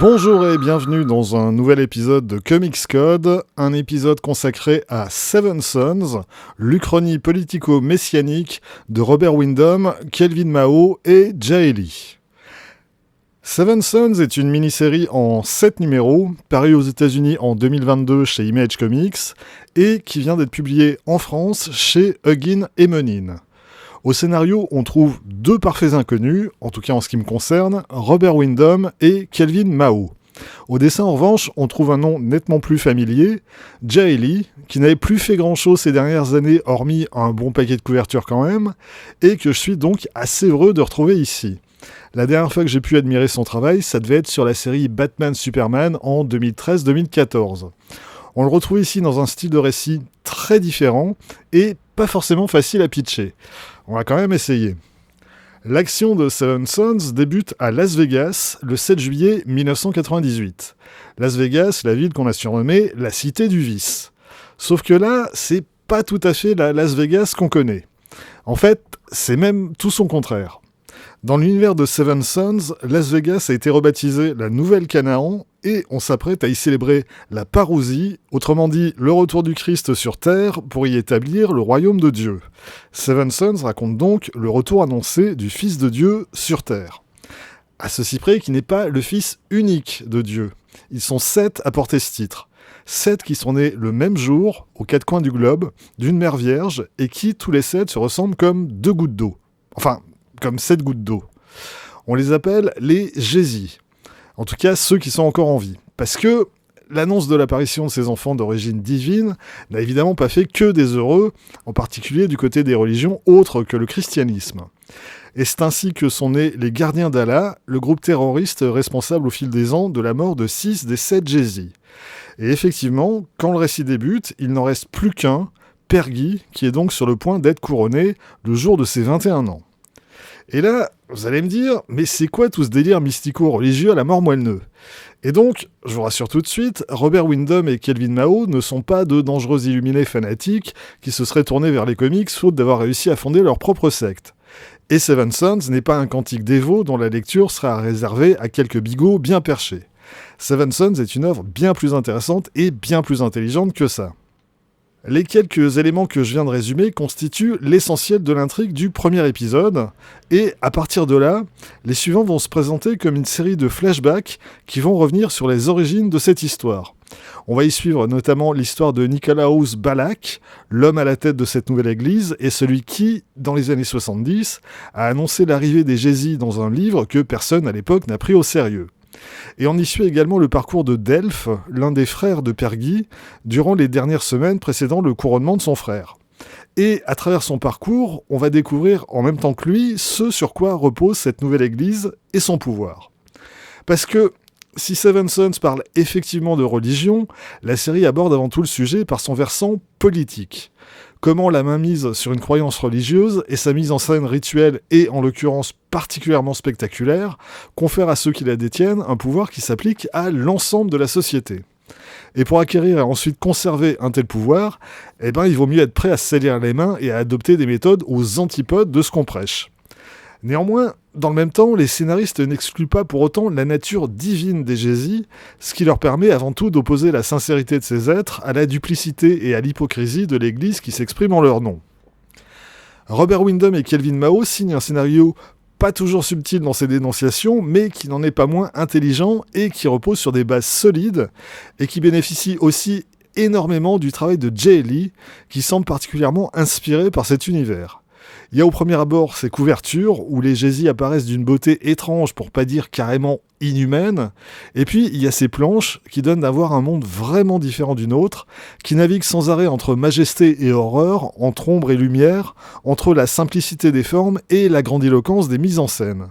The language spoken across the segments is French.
Bonjour et bienvenue dans un nouvel épisode de Comics Code, un épisode consacré à Seven Sons, l'Uchronie politico-messianique de Robert Wyndham, Kelvin Mao et Jae Lee. Seven Sons est une mini-série en 7 numéros, parue aux États-Unis en 2022 chez Image Comics, et qui vient d'être publiée en France chez Huggin et Menin. Au scénario, on trouve deux parfaits inconnus, en tout cas en ce qui me concerne, Robert Wyndham et Kelvin Mao. Au dessin, en revanche, on trouve un nom nettement plus familier, Jae Lee, qui n'avait plus fait grand-chose ces dernières années, hormis un bon paquet de couvertures quand même, et que je suis donc assez heureux de retrouver ici. La dernière fois que j'ai pu admirer son travail, ça devait être sur la série Batman-Superman en 2013-2014. On le retrouve ici dans un style de récit très différent et pas forcément facile à pitcher. On va quand même essayer. L'action de Seven Sons débute à Las Vegas le 7 juillet 1998. Las Vegas, la ville qu'on a surnommée la Cité du Vice. Sauf que là, c'est pas tout à fait la Las Vegas qu'on connaît. En fait, c'est même tout son contraire. Dans l'univers de Seven Sons, Las Vegas a été rebaptisée la Nouvelle Canaan et on s'apprête à y célébrer la parousie, autrement dit le retour du Christ sur Terre pour y établir le royaume de Dieu. Seven Sons raconte donc le retour annoncé du Fils de Dieu sur Terre. À ceci près qu'il n'est pas le Fils unique de Dieu. Ils sont 7 à porter ce titre. 7 qui sont nés le même jour, aux 4 coins du globe, d'une mère vierge, et qui, tous les 7, se ressemblent comme 2 gouttes d'eau. Enfin, comme 7 gouttes d'eau. On les appelle les Jésus. En tout cas, ceux qui sont encore en vie. Parce que l'annonce de l'apparition de ces enfants d'origine divine n'a évidemment pas fait que des heureux, en particulier du côté des religions autres que le christianisme. Et c'est ainsi que sont nés les Gardiens d'Allah, le groupe terroriste responsable au fil des ans de la mort de 6 des 7 Jésus. Et effectivement, quand le récit débute, il n'en reste plus qu'un, Pergy, qui est donc sur le point d'être couronné le jour de ses 21 ans. Et là, vous allez me dire, mais c'est quoi tout ce délire mystico-religieux à la mort moelle-neu ? Et donc, je vous rassure tout de suite, Robert Wyndham et Kelvin Mao ne sont pas de dangereux illuminés fanatiques qui se seraient tournés vers les comics faute d'avoir réussi à fonder leur propre secte. Et Seven Sons n'est pas un cantique dévot dont la lecture sera réservée à quelques bigots bien perchés. Seven Sons est une œuvre bien plus intéressante et bien plus intelligente que ça. Les quelques éléments que je viens de résumer constituent l'essentiel de l'intrigue du premier épisode, et à partir de là, les suivants vont se présenter comme une série de flashbacks qui vont revenir sur les origines de cette histoire. On va y suivre notamment l'histoire de Nicolaus Balak, l'homme à la tête de cette nouvelle église, et celui qui, dans les années 70, a annoncé l'arrivée des Jésus dans un livre que personne à l'époque n'a pris au sérieux. Et on y suit également le parcours de Delph, l'un des frères de Pergy, durant les dernières semaines précédant le couronnement de son frère. Et à travers son parcours, on va découvrir en même temps que lui ce sur quoi repose cette nouvelle église et son pouvoir. Parce que si Seven Sons parle effectivement de religion, la série aborde avant tout le sujet par son versant politique. Comment la mainmise sur une croyance religieuse et sa mise en scène rituelle et, en l'occurrence, particulièrement spectaculaire, confèrent à ceux qui la détiennent un pouvoir qui s'applique à l'ensemble de la société. Et pour acquérir et ensuite conserver un tel pouvoir, il vaut mieux être prêt à se salir les mains et à adopter des méthodes aux antipodes de ce qu'on prêche. Néanmoins, dans le même temps, les scénaristes n'excluent pas pour autant la nature divine des Jésus, ce qui leur permet avant tout d'opposer la sincérité de ces êtres à la duplicité et à l'hypocrisie de l'Église qui s'exprime en leur nom. Robert Wyndham et Kelvin Mao signent un scénario pas toujours subtil dans ses dénonciations, mais qui n'en est pas moins intelligent et qui repose sur des bases solides, et qui bénéficie aussi énormément du travail de Jae Lee, qui semble particulièrement inspiré par cet univers. Il y a au premier abord ces couvertures où les Jésus apparaissent d'une beauté étrange pour pas dire carrément inhumaine, et puis il y a ces planches qui donnent à voir un monde vraiment différent du nôtre, qui navigue sans arrêt entre majesté et horreur, entre ombre et lumière, entre la simplicité des formes et la grandiloquence des mises en scène.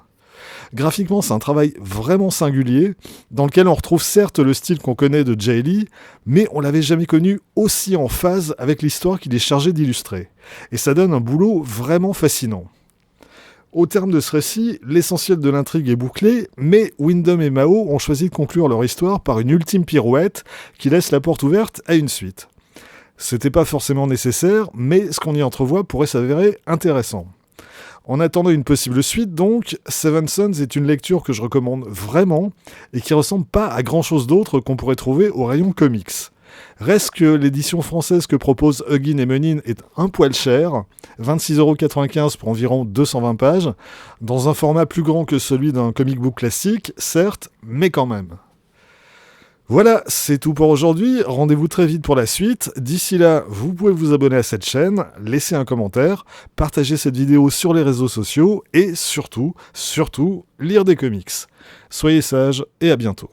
Graphiquement, c'est un travail vraiment singulier, dans lequel on retrouve certes le style qu'on connaît de Jae Lee, mais on l'avait jamais connu aussi en phase avec l'histoire qu'il est chargé d'illustrer. Et ça donne un boulot vraiment fascinant. Au terme de ce récit, l'essentiel de l'intrigue est bouclé, mais Wyndham et Mao ont choisi de conclure leur histoire par une ultime pirouette qui laisse la porte ouverte à une suite. C'était pas forcément nécessaire, mais ce qu'on y entrevoit pourrait s'avérer intéressant. En attendant une possible suite, donc, Seven Sons est une lecture que je recommande vraiment et qui ressemble pas à grand chose d'autre qu'on pourrait trouver au rayon comics. Reste que l'édition française que propose Huggin et Menin est un poil cher, 26,95€ pour environ 220 pages, dans un format plus grand que celui d'un comic book classique, certes, mais quand même. Voilà, c'est tout pour aujourd'hui. Rendez-vous très vite pour la suite. D'ici là, vous pouvez vous abonner à cette chaîne, laisser un commentaire, partager cette vidéo sur les réseaux sociaux et surtout, lire des comics. Soyez sages et à bientôt.